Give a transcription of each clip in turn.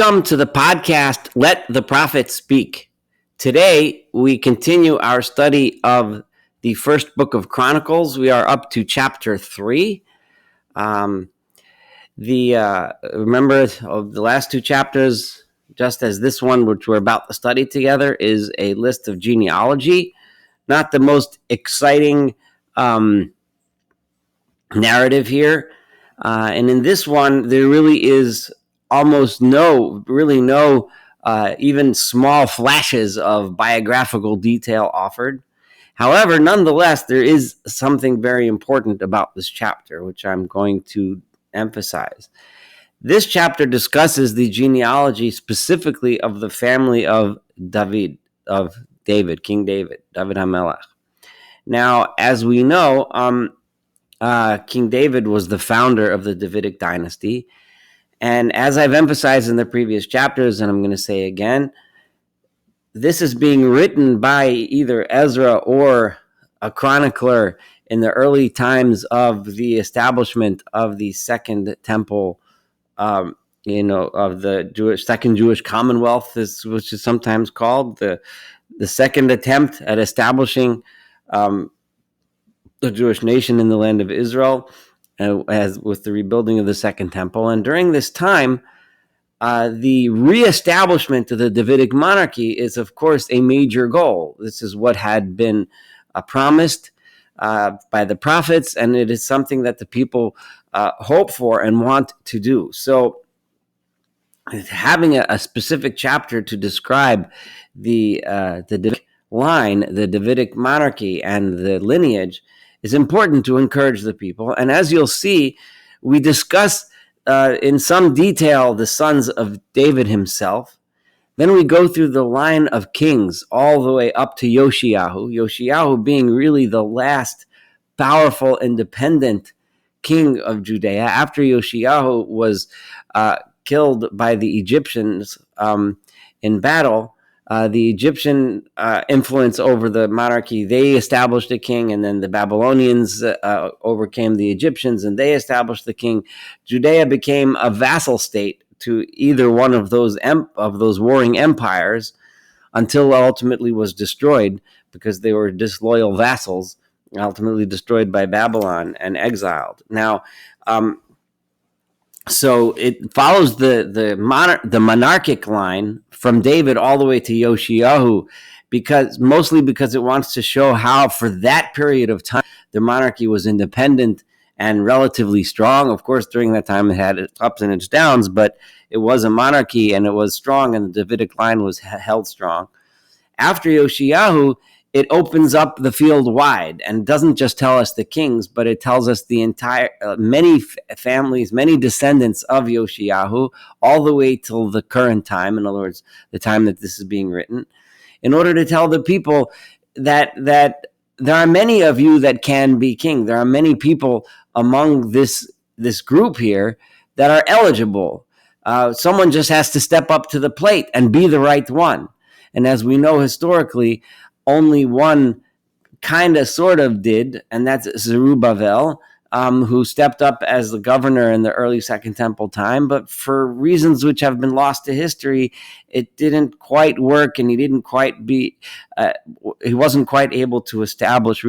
Welcome to the podcast, Let the Prophet Speak. Today, we continue our study of the first book of Chronicles. We are up to chapter 3. Remember, of the last two chapters, just as this one, which we're about to study together, is a list of genealogy. Not the most exciting narrative here. And in this one, there really is almost no even small flashes of biographical detail offered. However, nonetheless, there is something very important about this chapter, which I'm going to emphasize. This chapter discusses the genealogy specifically of the family of David, King David HaMelech. Now, as we know, King David was the founder of the Davidic dynasty. And as I've emphasized in the previous chapters, and I'm going to say again, this is being written by either Ezra or a chronicler in the early times of the establishment of the Second Temple, of the Second Jewish Commonwealth, which is sometimes called the second attempt at establishing the Jewish nation in the land of Israel, as with the rebuilding of the Second Temple. And during this time, the reestablishment of the Davidic monarchy is, of course, a major goal. This is what had been promised by the prophets, and it is something that the people hope for and want to do. So having a specific chapter to describe the Davidic line, the Davidic monarchy, and the lineage is important to encourage the people. And as you'll see, we discuss in some detail the sons of David himself. Then we go through the line of kings all the way up to Yoshiyahu, Yoshiyahu being really the last powerful, independent king of Judea. After Yoshiyahu was killed by the Egyptians in battle, the Egyptian influence over the monarchy, they established a king, and then the Babylonians overcame the Egyptians, and they established the king. Judea became a vassal state to either one of those warring empires, until ultimately was destroyed because they were disloyal vassals, ultimately destroyed by Babylon and exiled. Now, so it follows the monarchic line from David all the way to Yoshiyahu, mostly because it wants to show how, for that period of time, the monarchy was independent and relatively strong. Of course, during that time, it had its ups and its downs, but it was a monarchy, and it was strong, and the Davidic line was held strong. After Yoshiyahu, it opens up the field wide and doesn't just tell us the kings, but it tells us the entire, many families, many descendants of Yoshiyahu, all the way till the current time, in other words, the time that this is being written, in order to tell the people that there are many of you that can be king. There are many people among this group here that are eligible. Someone just has to step up to the plate and be the right one. And as we know historically, only one kind of sort of did, and that's Zerubbabel, who stepped up as the governor in the early Second Temple time. But for reasons which have been lost to history, it didn't quite work, and he wasn't quite able to reestablish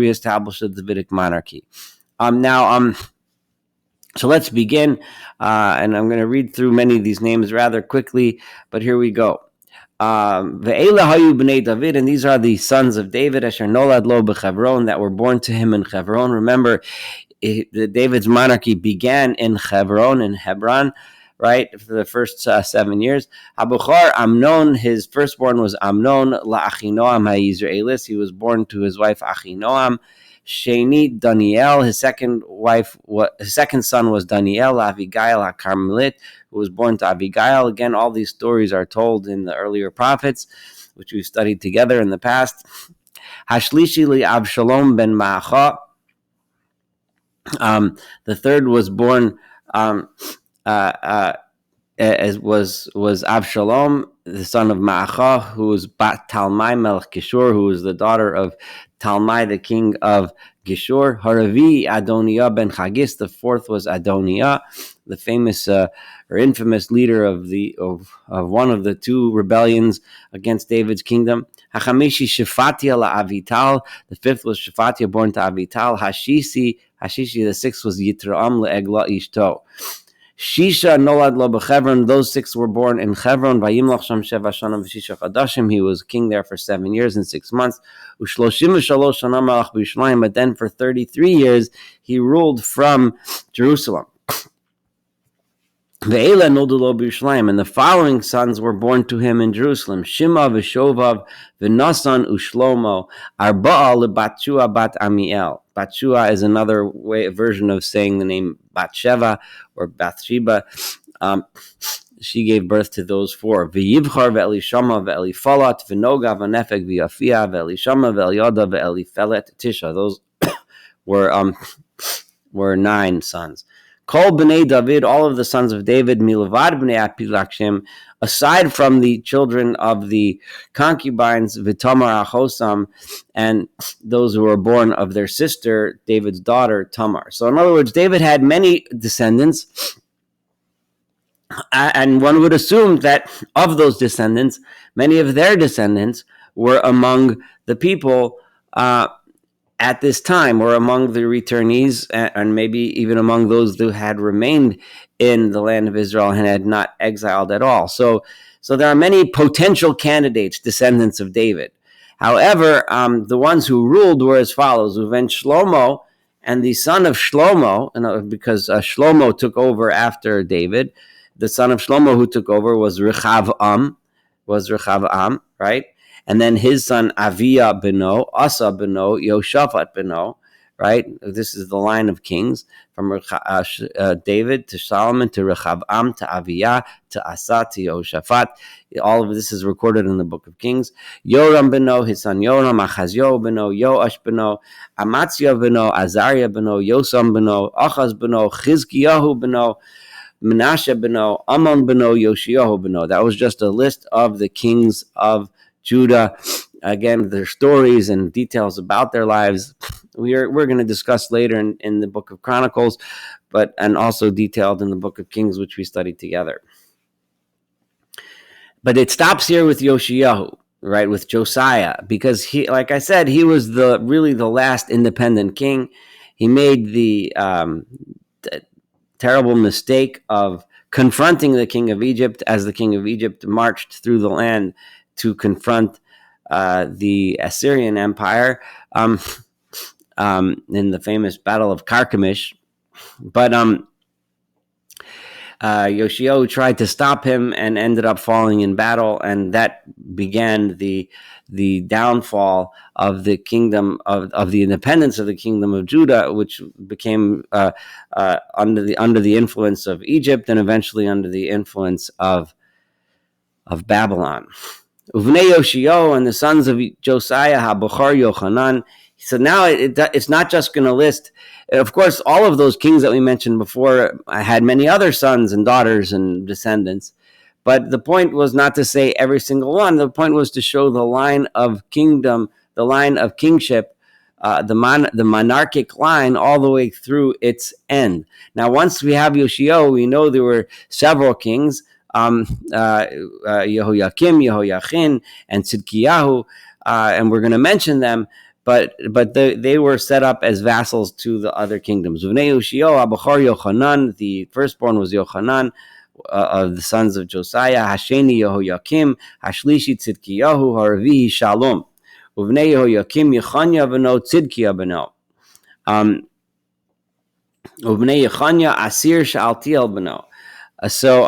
the Davidic monarchy. So let's begin, and I'm going to read through many of these names rather quickly, but here we go. Ve'ela hayu b'nei David, and these are the sons of David, asher nolad lo b'Chevron, that were born to him in Chevron. Remember, David's monarchy began in Hebron, right, for the first 7 years. Habuchar Amnon, his firstborn was Amnon, la'Achinoam ha'Yisraelis, he was born to his wife Achinoam. Sheni Daniel, his second son was Daniel, Abigail HaKarmelit, who was born to Abigail. Again, all these stories are told in the earlier prophets, which we've studied together in the past. Hashlishi li Avshalom ben Ma'acha. The third was born was Avshalom, the son of Ma'acha, who was Bat Talmai Melech Geshur, who was the daughter of Talmai, the king of Geshur. Haravi Adoniah ben Chagis, the fourth was Adoniah, the famous or infamous leader of one of the two rebellions against David's kingdom. Hachamishi Shefatia la'Avital. The fifth was Shefatia, born to Avital. Hashishi, the sixth was Yitraam le'Egla Ishto. Shisha nolad lo b'Chevron. Those six were born in Chevron. Vayimlach sham sheva shana v'shisha chadashim. He was king there for 7 years and 6 months. Ushloshim v'shalosh shana malach b'Yerushalayim. But then for 33 years he ruled from Jerusalem. Ve'ela noldu lo b'Yerushalayim. And the following sons were born to him in Jerusalem: Shima v'Shovav v'Nasan u'Shlomo. Arba'a leBatshua bat Amiel. Batshua is another version of saying the name Batsheva or Bathsheba. She gave birth to those four: V'yivchar ve'elishama ve'elifalat v'noga v'nefeg v'yafia ve'elishama ve'elyoda ve'elifelet tisha. Those were 9 sons. Kol b'nei David, all of the sons of David, milavad b'nei apilakshim, aside from the children of the concubines, v'tamar achosam, and those who were born of their sister, David's daughter, Tamar. So in other words, David had many descendants, and one would assume that of those descendants, many of their descendants were among the people at this time, or among the returnees, and maybe even among those who had remained in the land of Israel and had not exiled at all. So there are many potential candidates, descendants of David. However, the ones who ruled were as follows: Uven Shlomo, and the son of Shlomo, because Shlomo took over after David. The son of Shlomo who took over was Rechavam, right? And then his son Aviyah beno, Asa beno, Yoshaphat beno, right? This is the line of kings from David to Solomon to Rechavam to Aviyah to Asa to Yoshaphat. All of this is recorded in the book of Kings. Yoram beno, his son Yoram, Achazio beno, Yoash beno, Amatzia beno, Azariah beno, Yosam beno, Achaz beno, Chizkiyahu beno, Menashe beno, Amon beno, Yoshiyahu beno. That was just a list of the kings of Judah. Again, their stories and details about their lives we're going to discuss later in the book of Chronicles, and also detailed in the book of Kings, which we studied together. But it stops here with Yoshiyahu, right, with Josiah, because he, like I said, he was really the last independent king. He made the terrible mistake of confronting the king of Egypt as the king of Egypt marched through the land to confront the Assyrian Empire in the famous Battle of Carchemish. But Yoshiyahu tried to stop him and ended up falling in battle, and that began the downfall of the kingdom of the independence of the kingdom of Judah, which became under the influence of Egypt and eventually under the influence of Babylon. Uvnei Yoshiyahu, and the sons of Josiah, HaBuchar Yochanan. So now it's not just going to list, of course, all of those kings that we mentioned before had many other sons and daughters and descendants. But the point was not to say every single one. The point was to show the line of kingdom, the line of kingship, the monarchic line all the way through its end. Now, once we have Yoshiyahu, we know there were several kings, Yehoiakim, Yehoiachin, and Tzidkiyahu, and we're going to mention them. But they were set up as vassals to the other kingdoms. Uvnei Yoshiyahu, Abachar Yochanan, the firstborn was Yochanan, of the sons of Josiah. Hasheni Yehoiakim, Hashlishi Tzidkiyahu, Haravihi Shalom. Uvnei Yehoiakim, Yechanya beno, Tzidkiya beno. Uvnei Yechanya, Asir Shaaltiel beno. So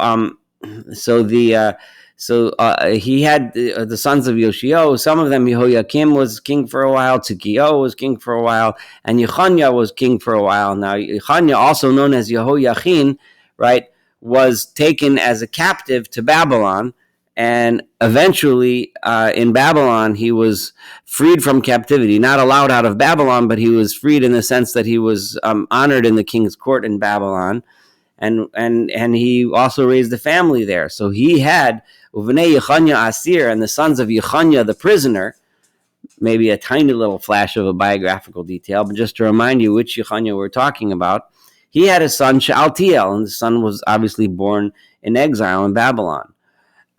he had the sons of Yoshiyahu. Some of them, Yehoiakim was king for a while, Tzidkiyahu was king for a while, and Yechanya was king for a while. Now, Yechanya, also known as Yehoiachin, right, was taken as a captive to Babylon, and eventually in Babylon he was freed from captivity, not allowed out of Babylon, but he was freed in the sense that he was honored in the king's court in Babylon. And he also raised a family there. So he had Uvnei Yechanya Asir, and the sons of Yechanya the prisoner. Maybe a tiny little flash of a biographical detail, but just to remind you which Yechanya we're talking about. he had a son, Shealtiel, and the son was obviously born in exile in Babylon.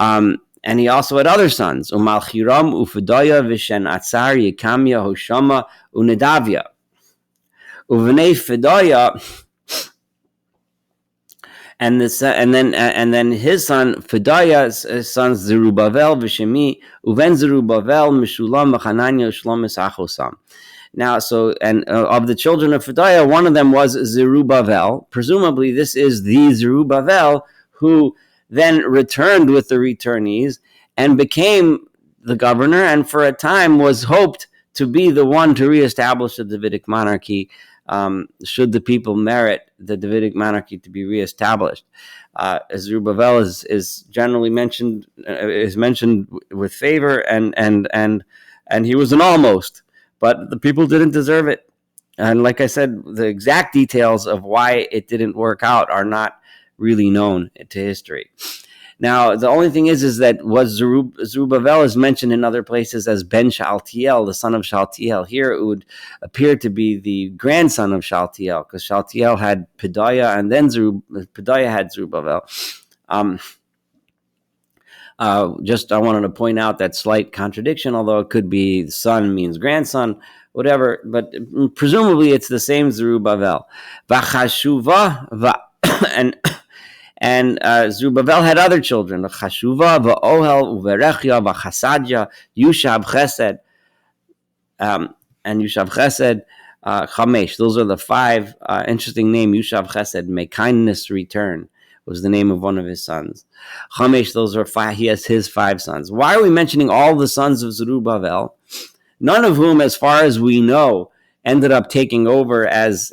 And he also had other sons, Umalchiram, Ufedaya, Vishen Atzar, Yekamya, Hoshama, Unedavia. Uvnei Fedaya, and then his son Fedaya's sons Zerubbabel, Vishemi, Uven Zerubbabel, Meshulam, Hananiah, Shlomis Achosam. Now, of the children of Fedaya, one of them was Zerubbabel. Presumably, this is the Zerubbabel who then returned with the returnees and became the governor, and for a time was hoped to be the one to reestablish the Davidic monarchy, should the people merit the Davidic monarchy to be reestablished. Zerubbabel is generally mentioned with favor, and he was an almost, but the people didn't deserve it. And like I said, the exact details of why it didn't work out are not really known to history. Now, the only thing is that Zerubbabel is mentioned in other places as Ben Shealtiel, the son of Shealtiel. Here it would appear to be the grandson of Shealtiel, because Shealtiel had Pedaiah, and then Pedaiah had Zerubbabel. I wanted to point out that slight contradiction, although it could be son means grandson, whatever, but presumably it's the same Zerubbabel. And Zerubbabel had other children: Chashuva, Va'ohel, Uverechia, V'chasadja, Yushab Chesed, and Yushab Chesed, Chamesh. Those are the five. Interesting name, Yushab Chesed. May kindness return was the name of one of his sons. Chamesh. Those are five. He has his five sons. Why are we mentioning all the sons of Zerubbabel? None of whom, as far as we know, ended up taking over as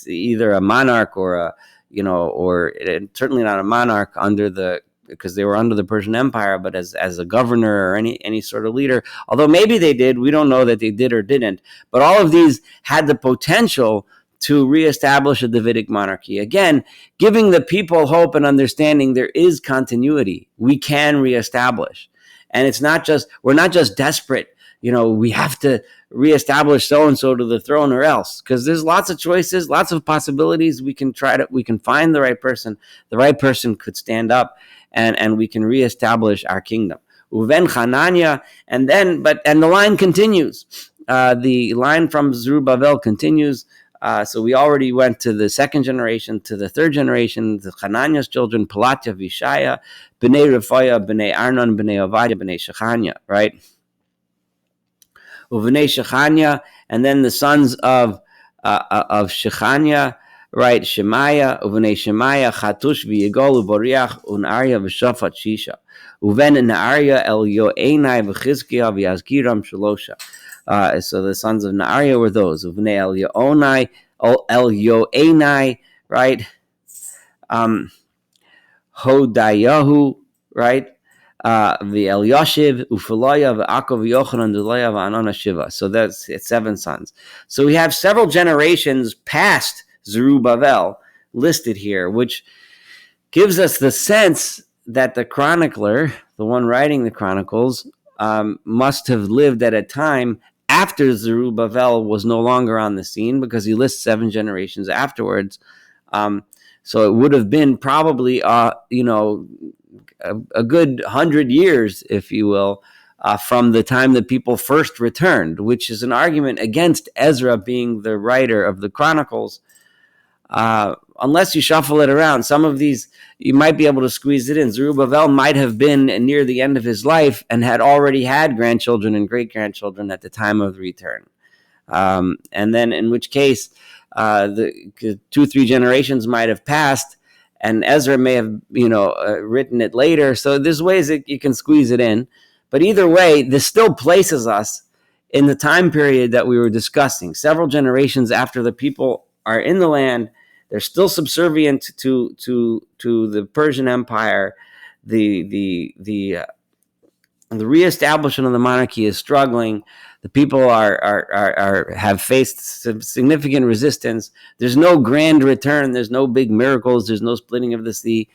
either a monarch or a or certainly not a monarch because they were under the Persian Empire, but as a governor or any sort of leader. Although maybe they did, we don't know that they did or didn't. But all of these had the potential to reestablish a Davidic monarchy. Again, giving the people hope and understanding there is continuity. We can reestablish. And we're not just desperate. We have to reestablish so-and-so to the throne or else, because there's lots of choices, lots of possibilities. We can find the right person. The right person could stand up and we can reestablish our kingdom. Uven Hananiah, and the line continues. The line from Zerubbabel continues. So we already went to the second generation, to the third generation, the Hananiah's children, Pelatya, Vishaya, Bnei Rephaiah, Bnei Arnon, Bnei Ovadia, Bnei Shechaniah, right? Uvnei Shechaniah, and then the sons of Shechaniah, right? Shemaiah, Uvnei Shemaiah, Chatush, V'Yigol, Uvoriach, Unarya, V'Shafat Shisha, Uven Naarya, El Yoenai, V'Chizkiah, V'Yazkiram, Shalosha. So the sons of Naarya were those. Uvnei El Yoenai, right? Hodayahu, right? The Eliashiv, Ufalaya, V'Akov, Yochanan, Delaya, V'Anana Shiva. So it's 7 sons. So we have several generations past Zerubbabel listed here, which gives us the sense that the chronicler, the one writing the Chronicles, must have lived at a time after Zerubbabel was no longer on the scene, because he lists 7 generations afterwards. So it would have been probably, a good 100 years, if you will, from the time that people first returned, which is an argument against Ezra being the writer of the Chronicles. Unless you shuffle it around, some of these, you might be able to squeeze it in. Zerubbabel might have been near the end of his life and had already had grandchildren and great-grandchildren at the time of the return. And then in which case, the 2-3 generations might have passed, and Ezra may have, written it later. So there's ways that you can squeeze it in. But either way, this still places us in the time period that we were discussing. Several generations after the people are in the land, they're still subservient to the Persian Empire. The reestablishment of the monarchy is struggling. The people have faced significant resistance. There's no grand return. There's no big miracles. There's no splitting of the sea.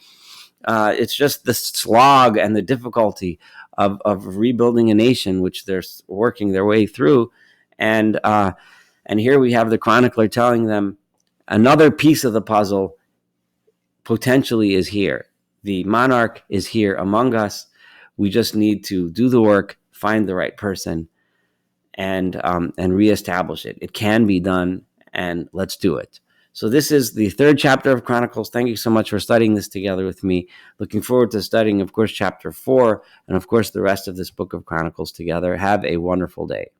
It's just the slog and the difficulty of rebuilding a nation, which they're working their way through. And here we have the chronicler telling them, another piece of the puzzle potentially is here. The monarch is here among us. We just need to do the work, find the right person, and reestablish it. It can be done, and let's do it. So this is the third chapter of Chronicles. Thank you so much for studying this together with me. Looking forward to studying, of course, chapter 4, and of course, the rest of this book of Chronicles together. Have a wonderful day.